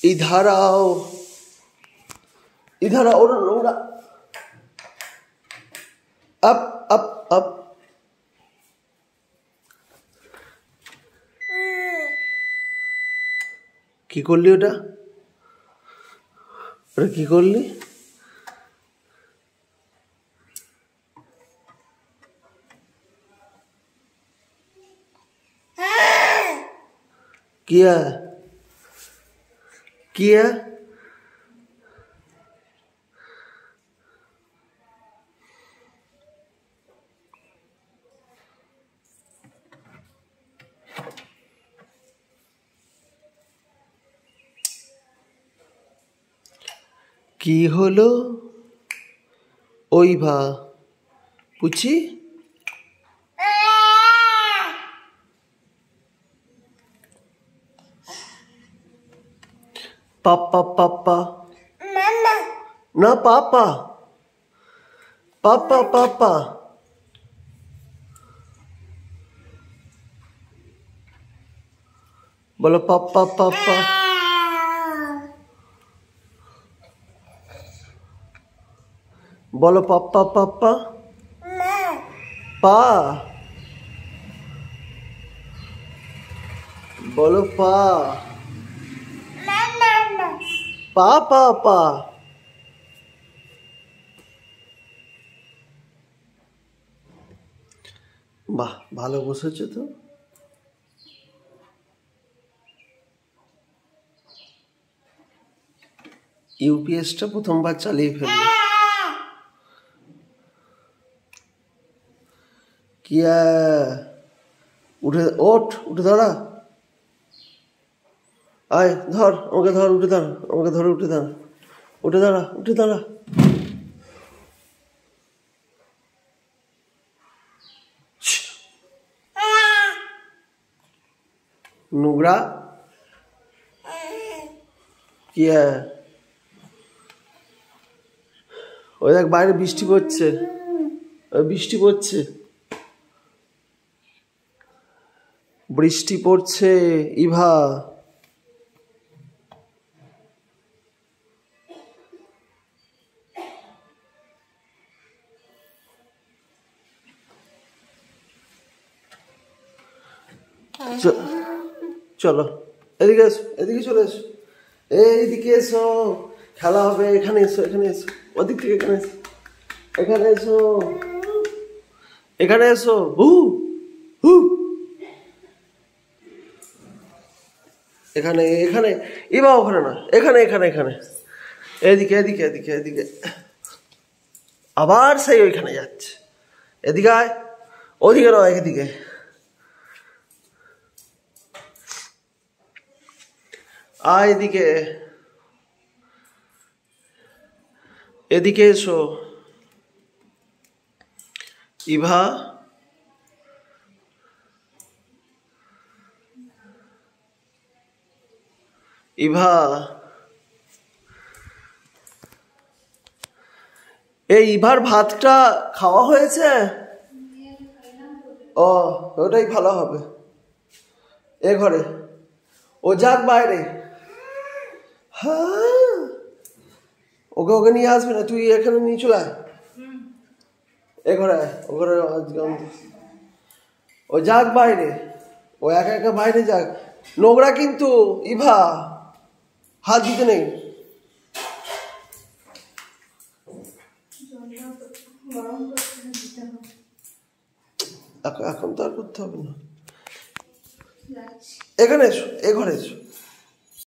इधर आओ, इधर आओ নোংরা। अप अप अप কি করলি ওটা? ওটা কি করলি? किया किया কি হলো ওই ভা পুচি? पापा पापा मामा ना पापा पापा पापा बोलो पापा पापा बोलो पापा पापा पा बोलो पा पा पा पा বাহ ভালো বসেছে তো। ইউপিএসটা প্রথমবার চালিয়ে ফেললো। কিয়া উঠে ওঠ, উঠে দাঁড়া, আয় ধর আমাকে, ধর উঠে দাঁড়া আমাকে, ধরে উঠে দাঁড়া, উঠে দাঁড়া, উঠে দাঁড়া। নোংরা কি? ওই দেখ বাইরে বৃষ্টি পড়ছে, বৃষ্টি পড়ছে, বৃষ্টি পড়ছে ইভা। চলো এদিকে এসো, এদিকে চলে এসো, এইদিকে এসো, খেলা হবে, এখানে এসো, এখানে এসো, ওদিক থেকে এখানে এসো, এখানে এসো, এখানে এসো, হু হু, এখানে এখানে, ইবা ওখানে না, এখানে এখানে এখানে, এদিকে এদিকে এদিকে এদিকে, আবার সেই ওইখানে যাচ্ছে, এদিকে আয়, ওদিকে নয় এদিকে, আয় এদিকে, এদিকে এসো ইভা। ইভা এই ইভার ভাতটা খাওয়া হয়েছে? ও ওটাই ভালো হবে। এ ঘরে ও যাক বাইরে। হ্যাঁ ওকে ওকে নিয়ে আসবে না, তুই এখানে নিয়ে চলে আয়, এ ঘরে আয়, ও ঘরে ও যাক বাইরে, ও একা একা বাইরে যাক, নোংরা কিন্তু ইভা, হাত দিতে নেই। এখন তো আর করতে হবে না, এখানে এসো, এ ঘরে এসো।